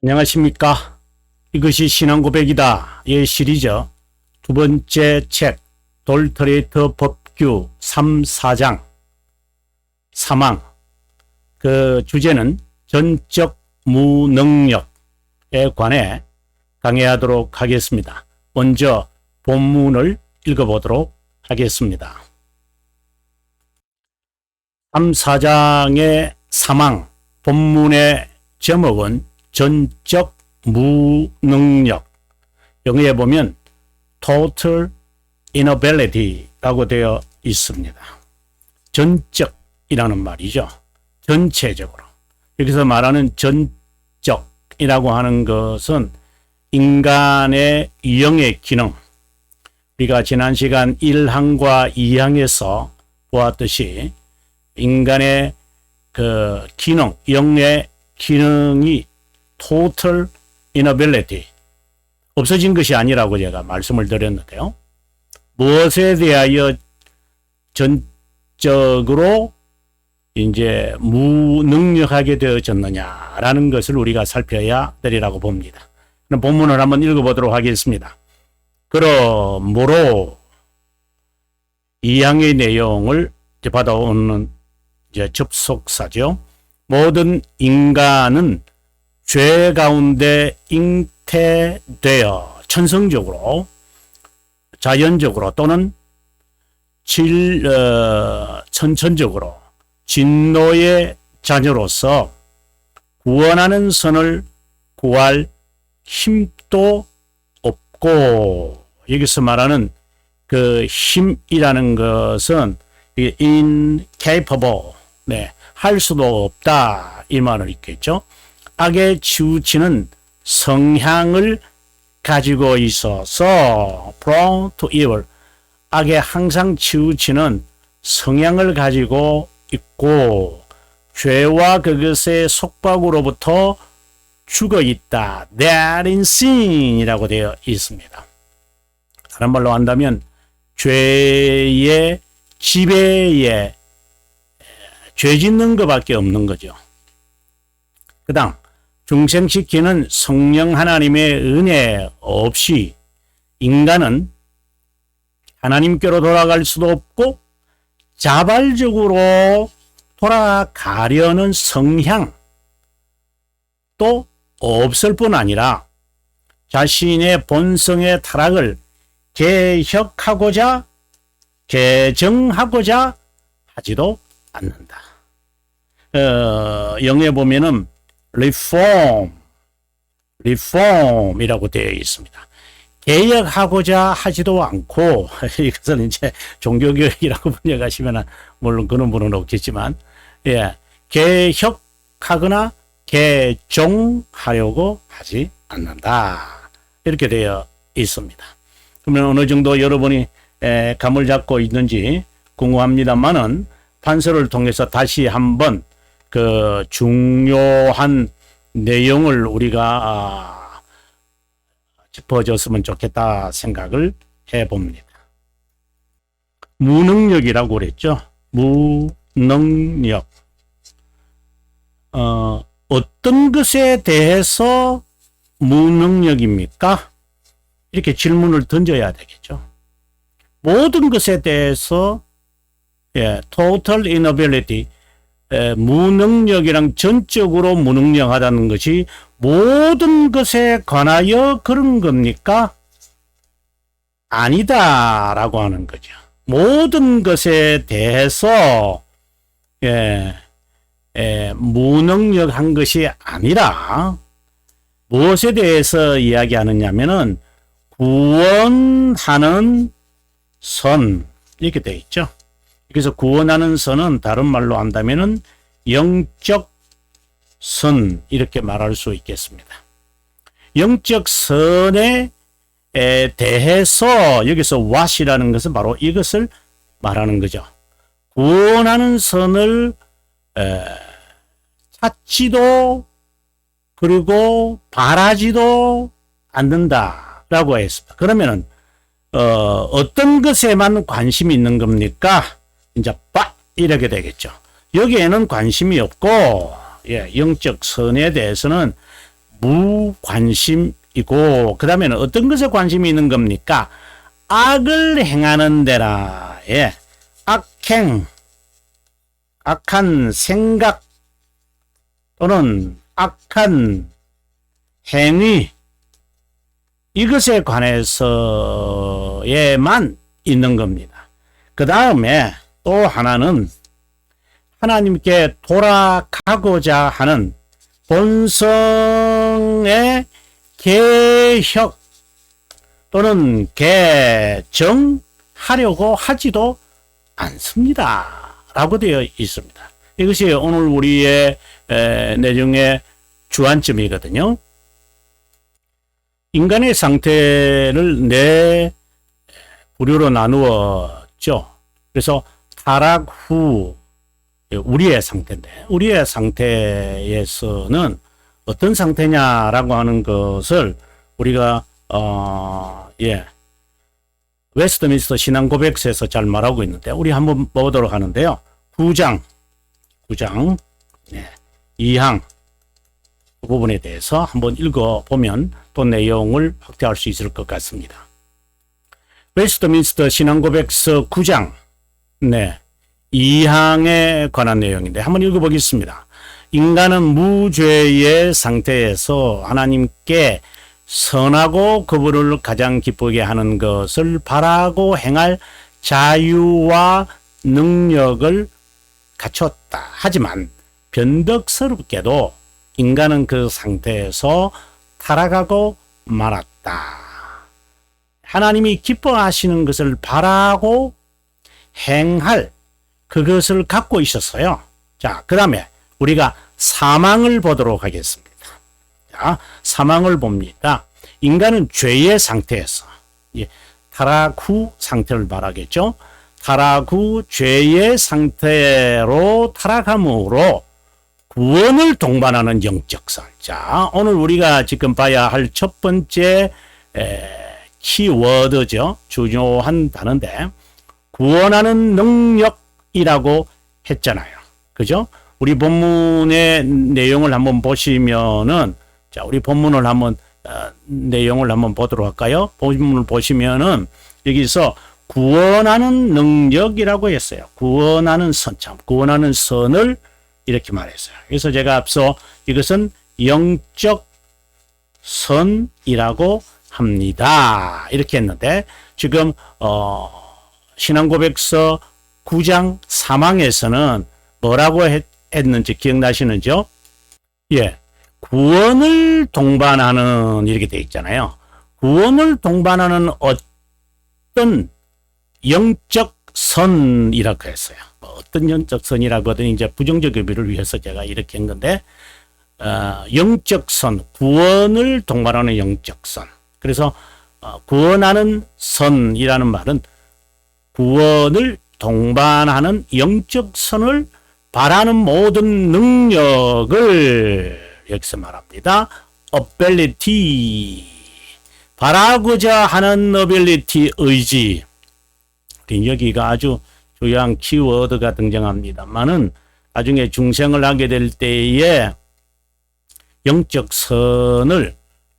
안녕하십니까. 이것이 신앙고백이다. 의 시리즈 두 번째 책 돌트레이터 법규 3, 4장 사망. 그 주제는 전적 무능력에 관해 강의하도록 하겠습니다. 먼저 본문을 읽어보도록 하겠습니다. 3, 4장의 사망. 본문의 제목은 전적 무능력, 영어에 보면 total inability라고 되어 있습니다. 전적이라는 말이죠. 전체적으로. 여기서 말하는 전적이라고 하는 것은 인간의 영의 기능, 우리가 지난 시간 1항과 2항에서 보았듯이 인간의 그 기능, 영의 기능이 total inability, 없어진 것이 아니라고 제가 말씀을 드렸는데요. 무엇에 대하여 전적으로 이제 무능력하게 되어졌느냐라는 것을 우리가 살펴야 되리라고 봅니다. 그럼 본문을 한번 읽어보도록 하겠습니다. 그러므로 이 항의 내용을 받아오는 이제 접속사죠. 모든 인간은 죄 가운데 잉태되어 천성적으로, 자연적으로 또는 선천적으로 진노의 자녀로서 구원하는 선을 구할 힘도 없고, 여기서 말하는 그 힘이라는 것은 incapable, 할 수도 없다 이 말을 있겠죠. 악에 치우치는 성향을 가지고 있어서 prone to evil, 악에 항상 치우치는 성향을 가지고 있고 죄와 그것의 속박으로부터 죽어 있다. Dead in sin이라고 되어 있습니다. 다른 말로 한다면 죄의 지배에 죄 짓는 것밖에 없는 거죠. 그 다음 중생시키는 성령 하나님의 은혜 없이 인간은 하나님께로 돌아갈 수도 없고 자발적으로 돌아가려는 성향 또 없을 뿐 아니라 자신의 본성의 타락을 개혁하고자 개정하고자 하지도 않는다. 영어에 보면은 reform이라고 되어 있습니다. 개혁하고자 하지도 않고, 이것은 이제 종교교육이라고 번역하시면 물론 그런 분은 없겠지만, 개혁하거나 개종하려고 하지 않는다. 이렇게 되어 있습니다. 그러면 어느 정도 여러분이 감을 잡고 있는지 궁금합니다만은 판서를 통해서 다시 한번 그 중요한 내용을 우리가 짚어줬으면 좋겠다 생각을 해봅니다. 무능력이라고 그랬죠. 무능력. 어떤 것에 대해서 무능력입니까? 이렇게 질문을 던져야 되겠죠. 모든 것에 대해서 total inability, 무능력이랑 전적으로 무능력하다는 것이 모든 것에 관하여 그런 겁니까? 아니다라고 하는 거죠. 모든 것에 대해서 무능력한 것이 아니라 무엇에 대해서 이야기하느냐면은 구원하는 선, 이렇게 되어 있죠. 그래서 구원하는 선은 다른 말로 한다면은 영적 선, 이렇게 말할 수 있겠습니다. 영적 선에 대해서 여기서 what이라는 것은 바로 이것을 말하는 거죠. 구원하는 선을 찾지도 그리고 바라지도 않는다라고 했습니다. 그러면은 어떤 것에만 관심이 있는 겁니까? 이제 이렇게 되겠죠. 여기에는 관심이 없고 영적 선에 대해서는 무관심이고, 그 다음에는 어떤 것에 관심이 있는 겁니까? 악을 행하는 데라. 예. 악행, 악한 생각 또는 악한 행위, 이것에 관해서에만 있는 겁니다. 그 다음에 또 하나는 하나님께 돌아가고자 하는 본성의 개혁 또는 개정하려고 하지도 않습니다. 라고 되어 있습니다. 이것이 오늘 우리의 내용의 주안점이거든요. 인간의 상태를 네 부류로 나누었죠. 그래서 타락 후 우리의 상태인데, 우리의 상태에서는 어떤 상태냐라고 하는 것을 우리가 웨스트민스터 신앙 고백서에서 잘 말하고 있는데, 우리 한번 보도록 하는데요. 9장 2항 그 부분에 대해서 한번 읽어보면 또 내용을 확대할 수 있을 것 같습니다. 웨스트민스터 신앙 고백서 9장 2항에 관한 내용인데 한번 읽어보겠습니다. 인간은 무죄의 상태에서 하나님께 선하고 그분을 가장 기쁘게 하는 것을 바라고 행할 자유와 능력을 갖췄다. 하지만 변덕스럽게도 인간은 그 상태에서 타락하고 말았다. 하나님이 기뻐하시는 것을 바라고 행할 그것을 갖고 있었어요. 자, 그 다음에 우리가 사망을 보도록 하겠습니다. 자, 사망을 봅니다. 인간은 죄의 상태에서, 타락 후 상태를 말하겠죠. 타락 후 죄의 상태로 타락함으로 구원을 동반하는 영적선. 자, 오늘 우리가 지금 봐야 할 첫 번째 키워드죠. 중요한 단어인데, 구원하는 능력이라고 했잖아요. 그죠? 우리 본문의 내용을 한번 보시면은, 자, 우리 본문을 한번 내용을 한번 보도록 할까요? 본문을 보시면은 여기서 구원하는 능력이라고 했어요. 구원하는 선, 참, 구원하는 선을 이렇게 말했어요. 그래서 제가 앞서 이것은 영적 선이라고 합니다. 이렇게 했는데, 지금 신앙고백서 9장 3항에서는 뭐라고 했는지 기억나시는지요? 예, 구원을 동반하는, 이렇게 되어 있잖아요. 구원을 동반하는 어떤 영적 선이라고 했어요. 어떤 영적 선이라고 하더니 이제 부정적 의미를 위해서 제가 이렇게 한 건데, 영적 선, 구원을 동반하는 영적 선. 그래서 구원하는 선이라는 말은 구원을 동반하는 영적 선을 바라는 모든 능력을 여기서 말합니다. ability, 바라고자 하는 ability, 의지. 여기가 아주 중요한 키워드가 등장합니다만은 나중에 중생을 하게 될 때에 영적 선을,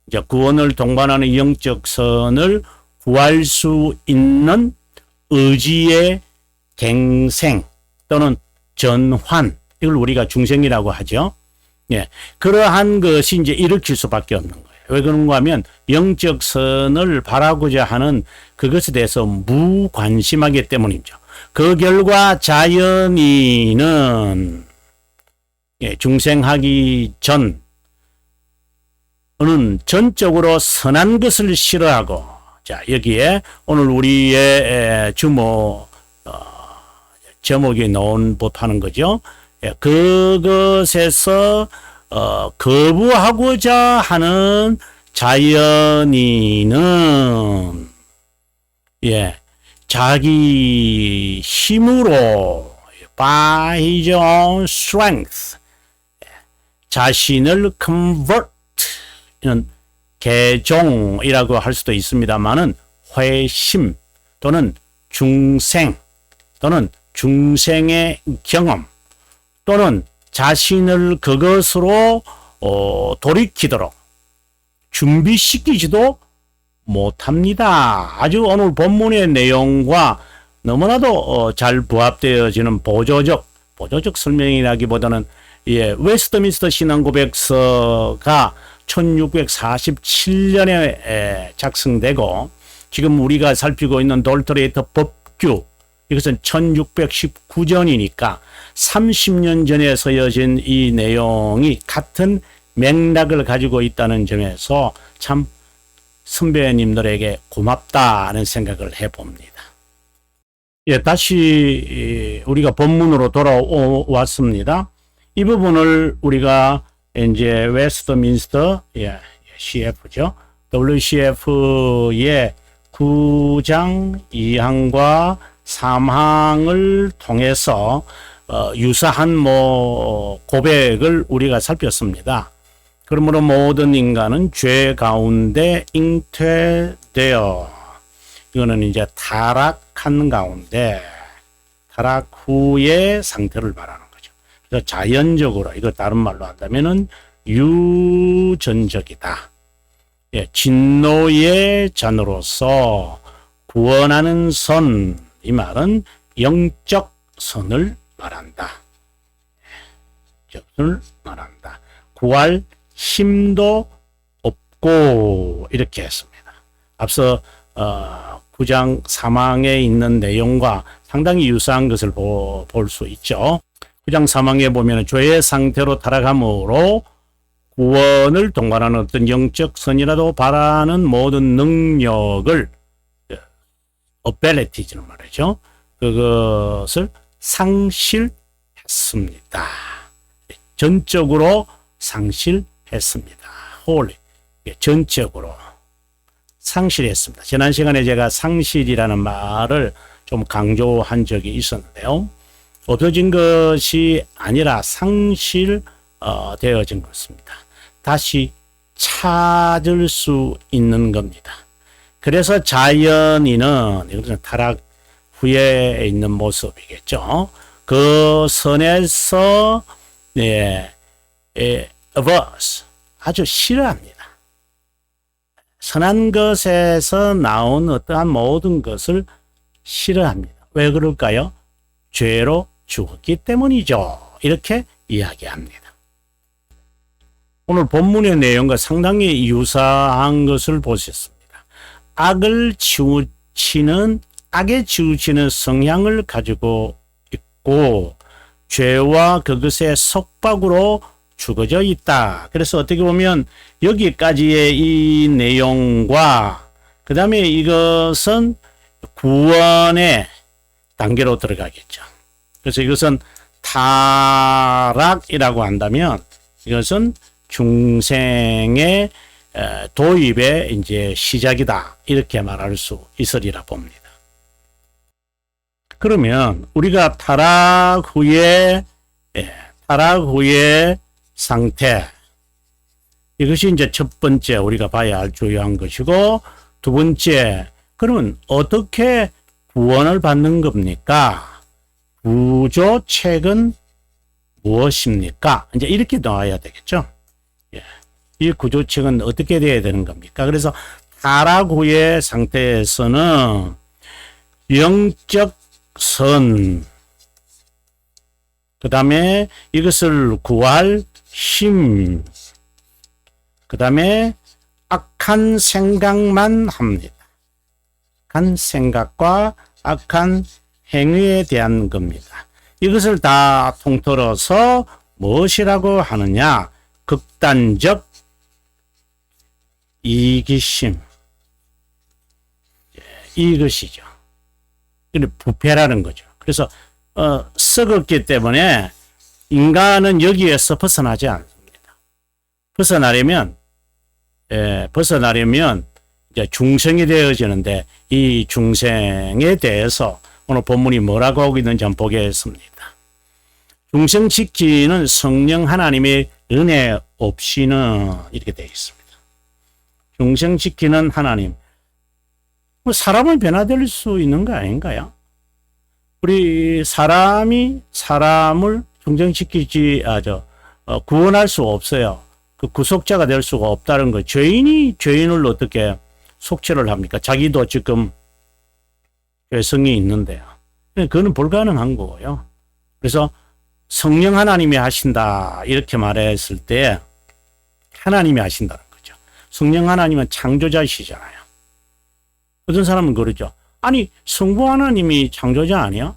이제 구원을 동반하는 영적 선을 구할 수 있는 의지의 갱생 또는 전환, 이걸 우리가 중생이라고 하죠. 예, 그러한 것이 이제 일으킬 수밖에 없는 거예요. 왜 그런가 하면 영적 선을 바라고자 하는 그것에 대해서 무관심하기 때문이죠. 그 결과 자연인은 중생하기 전은 전적으로 선한 것을 싫어하고, 자, 여기에 오늘 우리의 제목이 나온 법하는 거죠. 그것에서 거부하고자 하는 자연인은 자기 힘으로 by his own strength 자신을 convert, 이는 개종이라고 할 수도 있습니다만은 회심 또는 중생 또는 중생의 경험 또는 자신을 그것으로 돌이키도록 준비시키지도 못합니다. 아주 오늘 본문의 내용과 너무나도 잘 부합되어지는 보조적 설명이라기보다는 웨스트민스터 신앙고백서가 1647년에 작성되고 지금 우리가 살피고 있는 돌토레이터 법규 이것은 1619년이니까 30년 전에 서여진 이 내용이 같은 맥락을 가지고 있다는 점에서 참 선배님들에게 고맙다는 생각을 해봅니다. 다시 우리가 본문으로 돌아왔습니다. 이 부분을 우리가 이제 웨스트민스터 CF죠. WCF의 9장 2항과 3항을 통해서 유사한 고백을 우리가 살폈습니다. 그러므로 모든 인간은 죄 가운데 잉태되어 이거는 이제 타락한 가운데 타락 후의 상태를 말하는 거죠. 그래서 자연적으로 이거 다른 말로 한다면은 유전적이다. 진노의 잔으로서 구원하는 선, 이 말은 영적 선을 말한다. 선을 말한다. 구할 힘도 없고 이렇게 했습니다. 앞서 9장 3항에 있는 내용과 상당히 유사한 것을 볼 수 있죠. 9장 3항에 보면 죄의 상태로 타락함으로 구원을 동반하는 어떤 영적 선이라도 바라는 모든 능력을 abilities는 말이죠. 그것을 상실했습니다. 전적으로 상실했습니다. wholly 전적으로 상실했습니다. 지난 시간에 제가 상실이라는 말을 좀 강조한 적이 있었는데요. 없어진 것이 아니라 상실되어진 것입니다. 다시 찾을 수 있는 겁니다. 그래서 자연인은 이것은 타락 후에 있는 모습이겠죠. 그 선에서 averse 아주 싫어합니다. 선한 것에서 나온 어떠한 모든 것을 싫어합니다. 왜 그럴까요? 죄로 죽었기 때문이죠. 이렇게 이야기합니다. 오늘 본문의 내용과 상당히 유사한 것을 보셨습니다. 악에 치우치는 성향을 가지고 있고 죄와 그것의 속박으로 죽어져 있다. 그래서 어떻게 보면 여기까지의 이 내용과 그 다음에 이것은 구원의 단계로 들어가겠죠. 그래서 이것은 타락이라고 한다면 이것은 중생의 도입의 이제 시작이다. 이렇게 말할 수 있으리라 봅니다. 그러면 우리가 타락 후의 상태 이것이 이제 첫 번째 우리가 봐야 할 중요한 것이고 두 번째 그러면 어떻게 구원을 받는 겁니까? 구조책은 무엇입니까? 이제 이렇게 나와야 되겠죠. 이 구조책은 어떻게 돼야 되는 겁니까? 그래서 타락 후의 상태에서는 영적 선, 그 다음에 이것을 구할 힘, 그 다음에 악한 생각만 합니다. 악한 생각과 악한 행위에 대한 겁니다. 이것을 다 통틀어서 무엇이라고 하느냐? 극단적 이기심. 이것이죠. 부패라는 거죠. 그래서 썩었기 때문에 인간은 여기에서 벗어나지 않습니다. 벗어나려면 이제 중생이 되어지는데 이 중생에 대해서 오늘 본문이 뭐라고 하고 있는지 한번 보겠습니다. 중생 지키는 성령 하나님의 은혜 없이는 이렇게 되어 있습니다. 중생 지키는 하나님. 사람은 변화될 수 있는 거 아닌가요? 우리 사람이 사람을 중생시키지, 구원할 수 없어요. 그 구속자가 될 수가 없다는 거. 죄인이 죄인을 어떻게 속죄를 합니까? 자기도 지금 죄성이 있는데요. 그거는 불가능한 거고요. 그래서 성령 하나님이 하신다 이렇게 말했을 때 하나님이 하신다는 거죠. 성령 하나님은 창조자이시잖아요. 어떤 사람은 그러죠. 아니 성부 하나님이 창조자 아니야?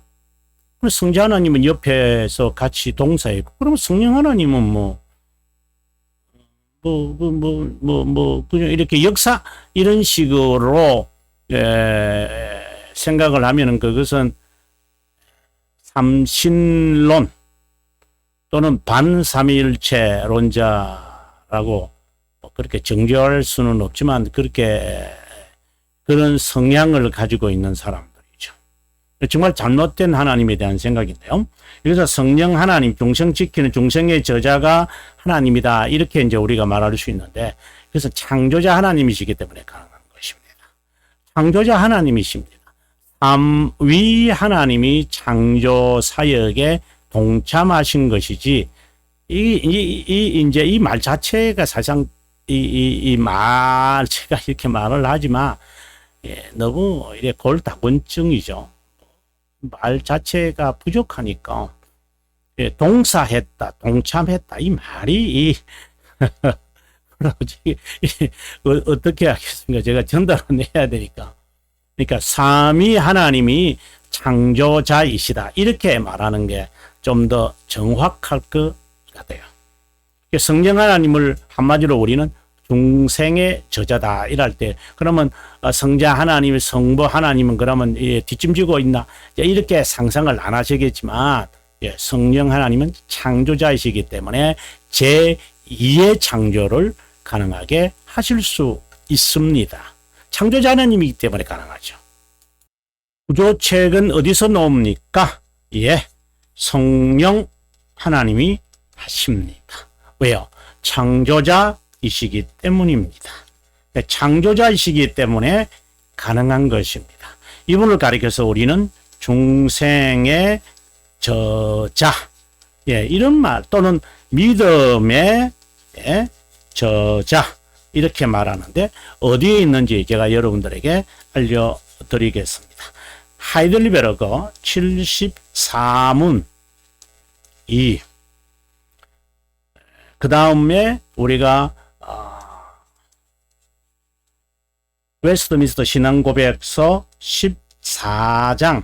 성자 하나님은 옆에서 같이 동사했고 그러면 성령 하나님은 그냥 이렇게 역사 이런 식으로 생각을 하면은 그것은 삼신론 또는 반삼위일체론자라고 그렇게 정죄할 수는 없지만 그렇게 그런 성향을 가지고 있는 사람들이죠. 정말 잘못된 하나님에 대한 생각인데요. 그래서 성령 하나님, 중생 지키는 중생의 저자가 하나님이다. 이렇게 이제 우리가 말할 수 있는데, 그래서 창조자 하나님이시기 때문에 가능한 것입니다. 창조자 하나님이십니다. 삼위 하나님이 창조 사역에 동참하신 것이지, 이제 이 말 자체가 사실상 제가 이렇게 말을 하지만, 너무 이래 골다공증이죠. 말 자체가 부족하니까 동사했다, 동참했다 이 말이 어떻게 하겠습니까? 제가 전달을 내야 되니까. 그러니까 삼위 하나님이 창조자이시다 이렇게 말하는 게 좀 더 정확할 것 같아요. 성령 하나님을 한마디로 우리는 중생의 저자다 이럴 때 그러면 성자 하나님, 성부 하나님은 그러면 뒷짐지고 있나 이렇게 상상을 안 하시겠지만 성령 하나님은 창조자이시기 때문에 제2의 창조를 가능하게 하실 수 있습니다. 창조자 하나님이기 때문에 가능하죠. 구조책은 어디서 나옵니까? 성령 하나님이 하십니다. 왜요? 창조자이시기 때문입니다. 창조자이시기 때문에 가능한 것입니다. 이분을 가리켜서 우리는 중생의 저자, 이런 말 또는 믿음의 저자 이렇게 말하는데 어디에 있는지 제가 여러분들에게 알려드리겠습니다. 하이델베르거 74문 2. 그 다음에 우리가 웨스트민스터 신앙고백서 14장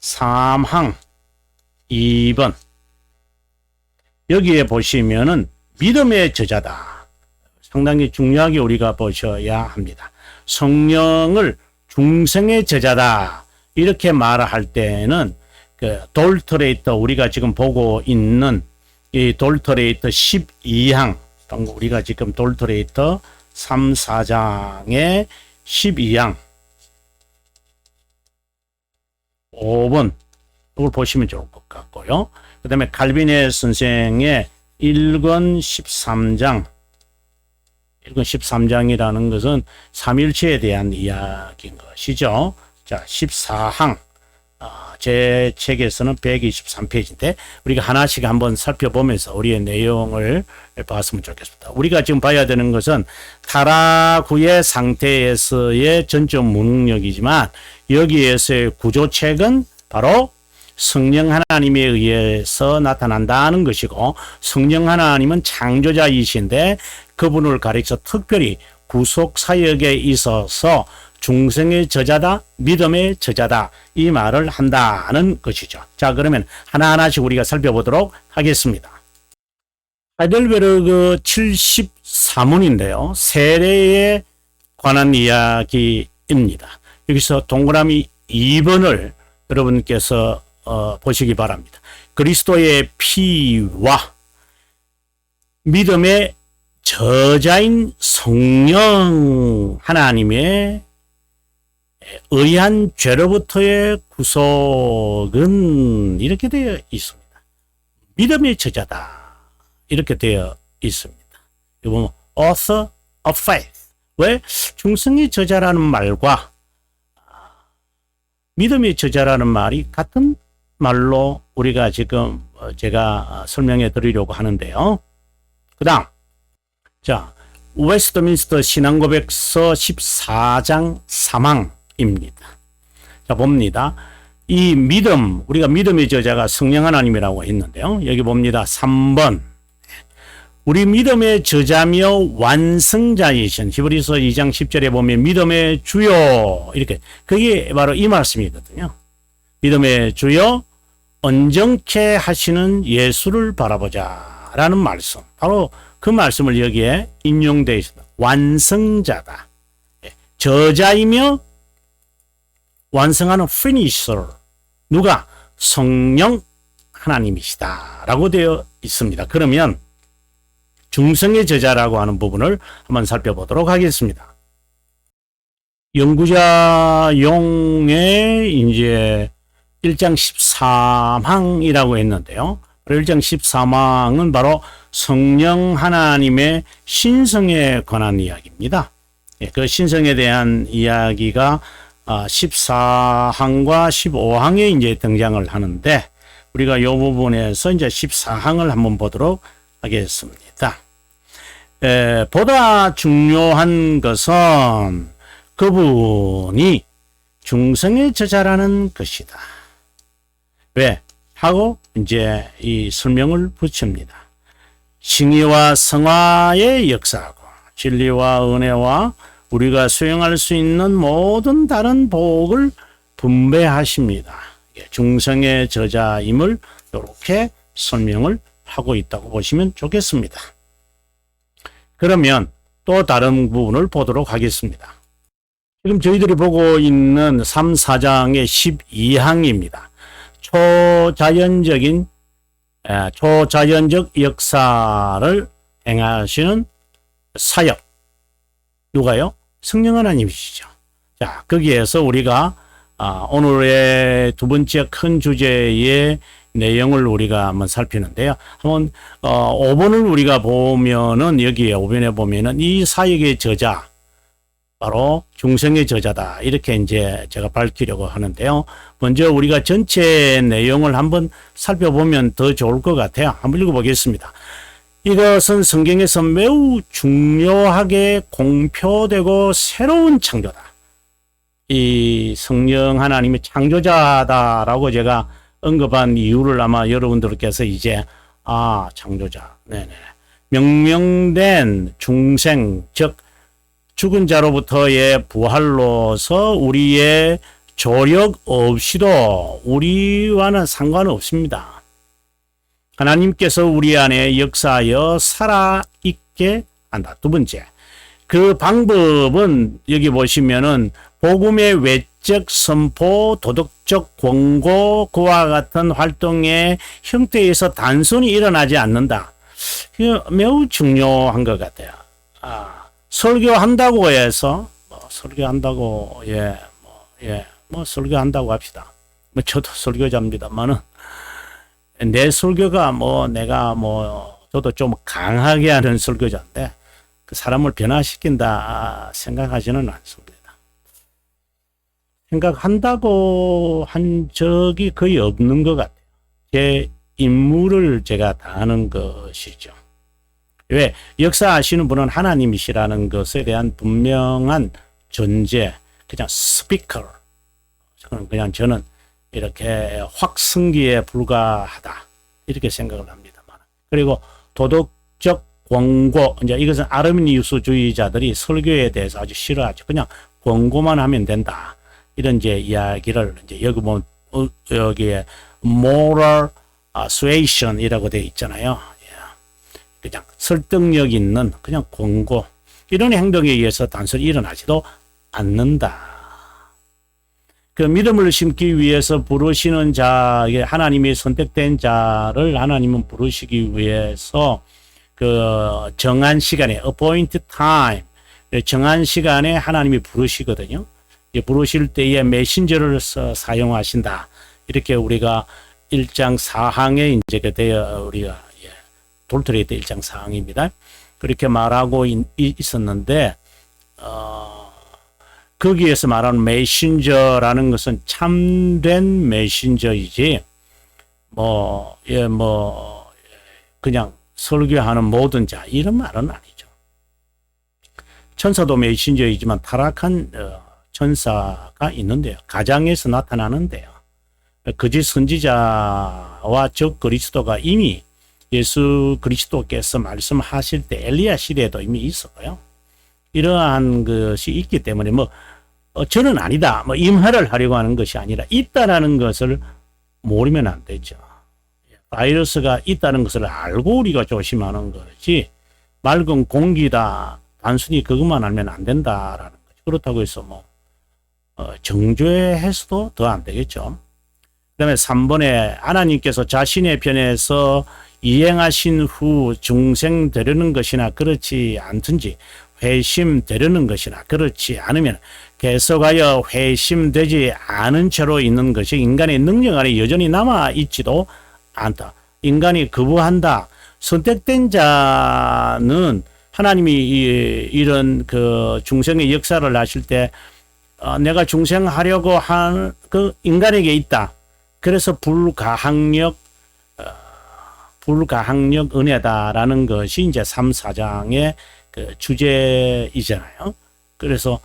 3항 2번 여기에 보시면은 믿음의 저자다. 상당히 중요하게 우리가 보셔야 합니다. 성령을 중생의 저자다. 이렇게 말할 때는 그 돌터레이터 우리가 지금 보고 있는 이 돌터레이터 12항 우리가 지금 돌터레이터 3, 4장의 12항 5번 이걸 보시면 좋을 것 같고요. 그 다음에 칼빈의 선생의 1권 13장 1권 13장이라는 것은 삼일체에 대한 이야기인 것이죠. 자, 14항 제 책에서는 123페이지인데 우리가 하나씩 한번 살펴보면서 우리의 내용을 봤으면 좋겠습니다. 우리가 지금 봐야 되는 것은 타락 후의 상태에서의 전적 무능력이지만 여기에서의 구조책은 바로 성령 하나님에 의해서 나타난다는 것이고 성령 하나님은 창조자이신데 그분을 가리켜 특별히 구속 사역에 있어서 중생의 저자다, 믿음의 저자다 이 말을 한다는 것이죠. 자, 그러면 하나하나씩 우리가 살펴보도록 하겠습니다. 하이델베르그 74문인데요. 세례에 관한 이야기입니다. 여기서 동그라미 2번을 여러분께서 보시기 바랍니다. 그리스도의 피와 믿음의 저자인 성령 하나님의 의한 죄로부터의 구속은 이렇게 되어 있습니다. 믿음의 저자다. 이렇게 되어 있습니다. 이거 보면 author of faith. 왜? 중생의 저자라는 말과 믿음의 저자라는 말이 같은 말로 우리가 지금 제가 설명해 드리려고 하는데요. 그 다음 자, 웨스트민스터 신앙고백서 14장 3항입니다. 자, 봅니다. 이 믿음, 우리가 믿음의 저자가 성령 하나님이라고 했는데요. 여기 봅니다. 3번. 우리 믿음의 저자며 완성자이신 히브리서 2장 10절에 보면 믿음의 주요 이렇게 그게 바로 이 말씀이거든요. 믿음의 주요 온전케 하시는 예수를 바라보자 라는 말씀. 바로 그 말씀을 여기에 인용되어 있습니다. 완성자다. 저자이며 완성하는 finisher. 누가? 성령 하나님이시다 라고 되어 있습니다. 그러면 중성의 저자라고 하는 부분을 한번 살펴보도록 하겠습니다. 연구자 용의 이제 1장 13항이라고 했는데요. 1장 13항은 바로 성령 하나님의 신성에 관한 이야기입니다. 그 신성에 대한 이야기가 14항과 15항에 이제 등장을 하는데 우리가 이 부분에서 이제 14항을 한번 보도록 하겠습니다. 보다 중요한 것은 그분이 중성의 저자라는 것이다. 왜? 하고 이제 이 설명을 붙입니다. 칭의와 성화의 역사하고 진리와 은혜와 우리가 수용할 수 있는 모든 다른 복을 분배하십니다. 중성의 저자임을 이렇게 설명을 하고 있다고 보시면 좋겠습니다. 그러면 또 다른 부분을 보도록 하겠습니다. 지금 저희들이 보고 있는 3, 4장의 12항입니다. 초자연적 역사를 행하시는 사역. 누가요? 성령 하나님이시죠. 자, 거기에서 우리가 오늘의 두 번째 큰 주제의 내용을 우리가 한번 살피는데요. 한번 5번을 우리가 보면은 여기에 5번에 보면은 이 사역의 저자 바로 중성의 저자다. 이렇게 이제 제가 밝히려고 하는데요. 먼저 우리가 전체 내용을 한번 살펴보면 더 좋을 것 같아요. 한번 읽어보겠습니다. 이것은 성경에서 매우 중요하게 공표되고 새로운 창조다. 이 성령 하나님의 창조자다라고 제가 언급한 이유를 아마 여러분들께서 이제 창조자. 네네. 명명된 중생, 즉 죽은 자로부터의 부활로서 우리의 조력 없이도 우리와는 상관없습니다. 하나님께서 우리 안에 역사하여 살아있게 한다. 두 번째, 그 방법은 여기 보시면은 복음의 외적 선포, 도덕적 권고, 그와 같은 활동의 형태에서 단순히 일어나지 않는다. 이거 매우 중요한 것 같아요. 설교한다고 해서 설교한다고 설교한다고 합시다. 저도 설교자입니다만은 내 설교가 내가 저도 좀 강하게 하는 설교자인데 그 사람을 변화시킨다 생각하지는 않습니다. 생각한다고 한 적이 거의 없는 것 같아요. 제 임무를 제가 다하는 것이죠. 왜? 역사하시는 분은 하나님이시라는 것에 대한 분명한 존재, 그냥 스피커. 그냥 저는 이렇게 확성기에 불과하다. 이렇게 생각을 합니다만. 그리고 도덕적 권고, 이제 이것은 아르미니우스주의자들이 설교에 대해서 아주 싫어하죠. 그냥 권고만 하면 된다. 이런 이제 이야기를 이제 여기 보면 여기에 moral suasion이라고 되어 있잖아요. 그냥 설득력 있는 그냥 권고 이런 행동에 의해서 단순히 일어나지도 않는다. 그 믿음을 심기 위해서 부르시는 자, 하나님이 선택된 자를 하나님은 부르시기 위해서 그 정한 시간에 appointed time, 정한 시간에 하나님이 부르시거든요. 부르실 때에 메신저를 사용하신다. 이렇게 우리가 1장 4항에 이제 그때 우리가 돌토리에 1장 4항입니다. 그렇게 말하고 있었는데 거기에서 말하는 메신저라는 것은 참된 메신저이지 그냥 설교하는 모든 자 이런 말은 아니죠. 천사도 메신저이지만 타락한 천사가 있는데요. 가장에서 나타나는데요. 거짓 선지자와 적 그리스도가 이미 예수 그리스도께서 말씀하실 때 엘리야 시대에도 이미 있었고요. 이러한 것이 있기 때문에 저는 아니다, 임하를 하려고 하는 것이 아니라 있다라는 것을 모르면 안 되죠. 바이러스가 있다는 것을 알고 우리가 조심하는 것이 맑은 공기다, 단순히 그것만 알면 안 된다라는 거죠. 그렇다고 해서 정죄해서도 더 안 되겠죠. 그 다음에 3번에 하나님께서 자신의 편에서 이행하신 후 중생되려는 것이나 그렇지 않든지 회심되려는 것이나 그렇지 않으면 계속하여 회심되지 않은 채로 있는 것이 인간의 능력 안에 여전히 남아있지도 않다. 인간이 거부한다. 선택된 자는 하나님이 이런 그 중생의 역사를 하실 때 내가 중생하려고 한 그 인간에게 있다. 그래서 불가항력 은혜다라는 것이 이제 3, 4장의 그 주제이잖아요. 그래서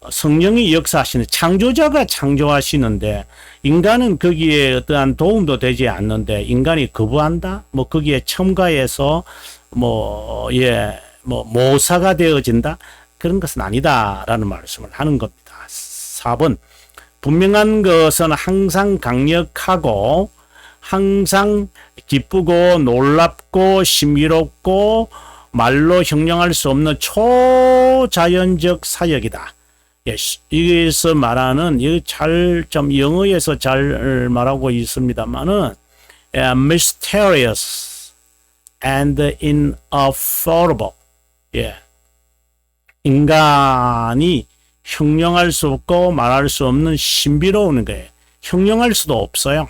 성령이 역사하시는, 창조자가 창조하시는데 인간은 거기에 어떠한 도움도 되지 않는데 인간이 거부한다? 거기에 첨가해서 모사가 되어진다? 그런 것은 아니다라는 말씀을 하는 겁니다. 4번. 분명한 것은 항상 강력하고 항상 기쁘고 놀랍고 신비롭고 말로 형용할 수 없는 초자연적 사역이다. 여기서 말하는, 좀 영어에서 잘 말하고 있습니다만은 mysterious and ineffable. 인간이 형용할 수 없고 말할 수 없는 신비로운 거예요. 형용할 수도 없어요.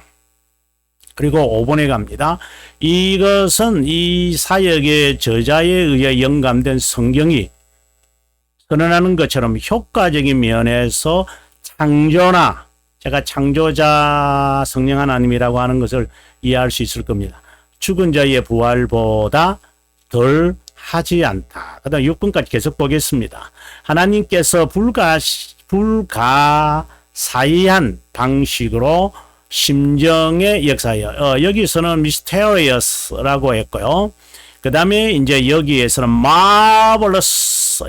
그리고 5번에 갑니다. 이것은 이 사역의 저자에 의해 영감된 성경이 선언하는 것처럼 효과적인 면에서 창조나, 제가 창조자 성령 하나님이라고 하는 것을 이해할 수 있을 겁니다. 죽은 자의 부활보다 덜 하지 않다. 그 다음 6번까지 계속 보겠습니다. 하나님께서 불가사의한 방식으로 심정의 역사예요. 여기서는 mysterious라고 했고요. 그 다음에 이제 여기에서는 marvelous,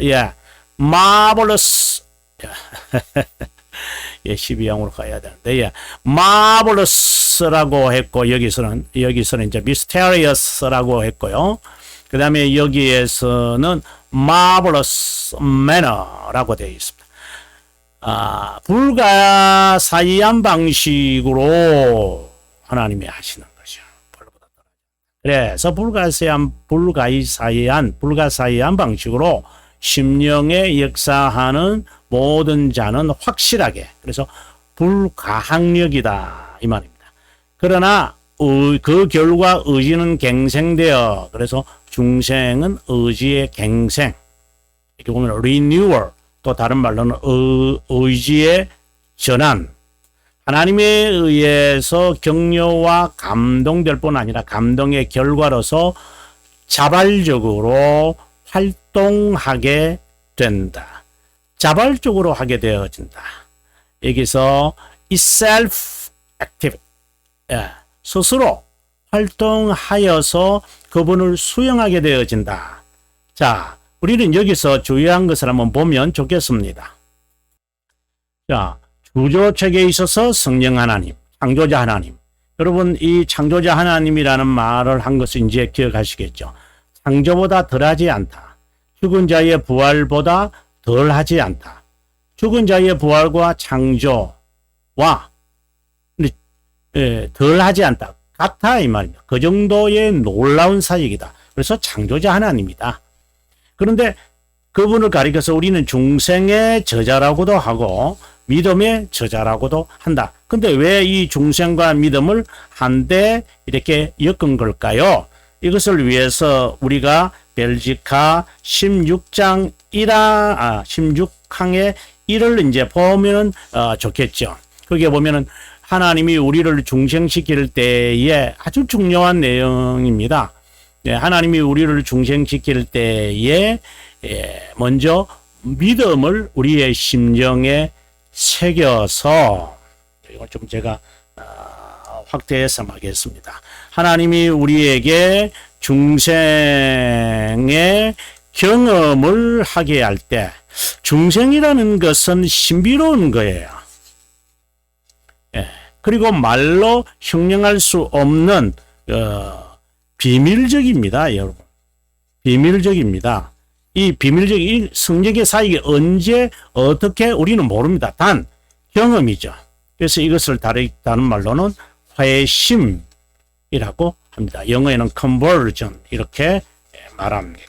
marvelous. 12항으로 가야 되는데, marvelous라고 했고, 여기서는 이제 mysterious라고 했고요. 그 다음에 여기에서는 marvelous manner라고 되어 있습니다. 불가사의한 방식으로 하나님이 하시는 것이요. 그래서 불가사의한 방식으로 심령에 역사하는 모든 자는 확실하게, 그래서 불가항력이다 이 말입니다. 그러나 그 결과 의지는 갱생되어, 그래서 중생은 의지의 갱생, 이렇게 보면 renewal, 또 다른 말로는 의지의 전환, 하나님에 의해서 격려와 감동될 뿐 아니라 감동의 결과로서 자발적으로 활동하게 된다. 자발적으로 하게 되어진다. 여기서 self-active, 스스로 활동하여서 그분을 수용하게 되어진다. 자, 우리는 여기서 주의한 것을 한번 보면 좋겠습니다. 자, 주조책에 있어서 성령 하나님, 창조자 하나님. 여러분, 이 창조자 하나님이라는 말을 한 것을 이제 기억하시겠죠. 창조보다 덜하지 않다. 죽은 자의 부활보다 덜하지 않다. 죽은 자의 부활과 창조와 덜하지 않다. 같아 이 말입니다. 그 정도의 놀라운 사역이다. 그래서 창조자 하나님이다. 그런데 그분을 가리켜서 우리는 중생의 저자라고도 하고 믿음의 저자라고도 한다. 근데 왜 이 중생과 믿음을 한데 이렇게 엮은 걸까요? 이것을 위해서 우리가 벨지카 16장 16항의 1을 이제 보면은 좋겠죠. 거기에 보면은 하나님이 우리를 중생시킬 때에 아주 중요한 내용입니다. 하나님이 우리를 중생시킬 때에 먼저 믿음을 우리의 심정에 새겨서, 이걸 좀 제가 확대해서 하겠습니다. 하나님이 우리에게 중생의 경험을 하게 할 때, 중생이라는 것은 신비로운 거예요. 예. 그리고 말로 형용할 수 없는 비밀적입니다, 여러분. 비밀적입니다. 이 비밀적인 성령의 사역이 언제 어떻게 우리는 모릅니다. 단 경험이죠. 그래서 이것을 다른 말로는 회심이라고 합니다. 영어에는 conversion 이렇게 말합니다.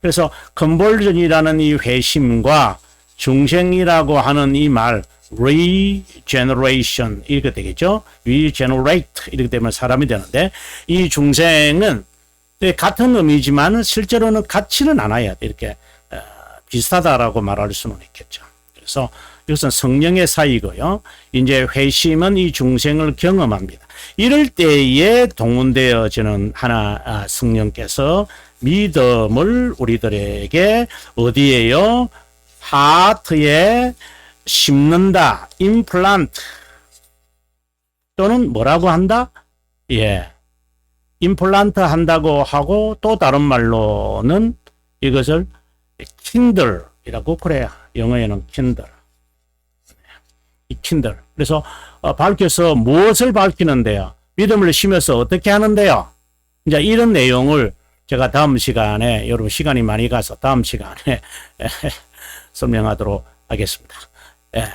그래서 conversion이라는 이 회심과 중생이라고 하는 이 말 regeneration 이렇게 되겠죠. regenerate 이렇게 되면 사람이 되는데, 이 중생은 같은 의미지만 실제로는 같지는 않아요. 이렇게 비슷하다라고 말할 수는 있겠죠. 그래서 이것은 성령의 사이고요. 이제 회심은 이 중생을 경험합니다. 이럴 때에 동원되어지는 성령께서 믿음을 우리들에게 어디에요? 하트에 심는다. 임플란트 또는 뭐라고 한다? 예, 임플란트 한다고 하고, 또 다른 말로는 이것을 킨들이라고 그래요. 영어에는 킨들. 이 킨들. 그래서 밝혀서 무엇을 밝히는데요? 믿음을 심어서 어떻게 하는데요? 이제 이런 내용을 제가 다음 시간에, 여러분 시간이 많이 가서 다음 시간에 설명하도록 하겠습니다. 예.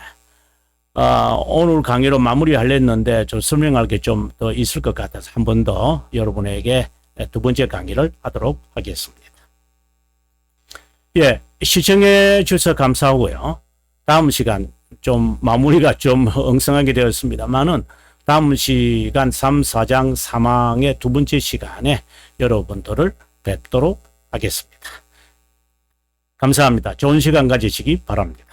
오늘 강의로 마무리하려는데 좀 설명할 게 좀 더 있을 것 같아서 한 번 더 여러분에게 두 번째 강의를 하도록 하겠습니다. 예, 시청해 주셔서 감사하고요. 다음 시간 좀 마무리가 좀 엉성하게 되었습니다만은 다음 시간 3, 4장 3항의 두 번째 시간에 여러분들을 뵙도록 하겠습니다. 감사합니다. 좋은 시간 가지시기 바랍니다.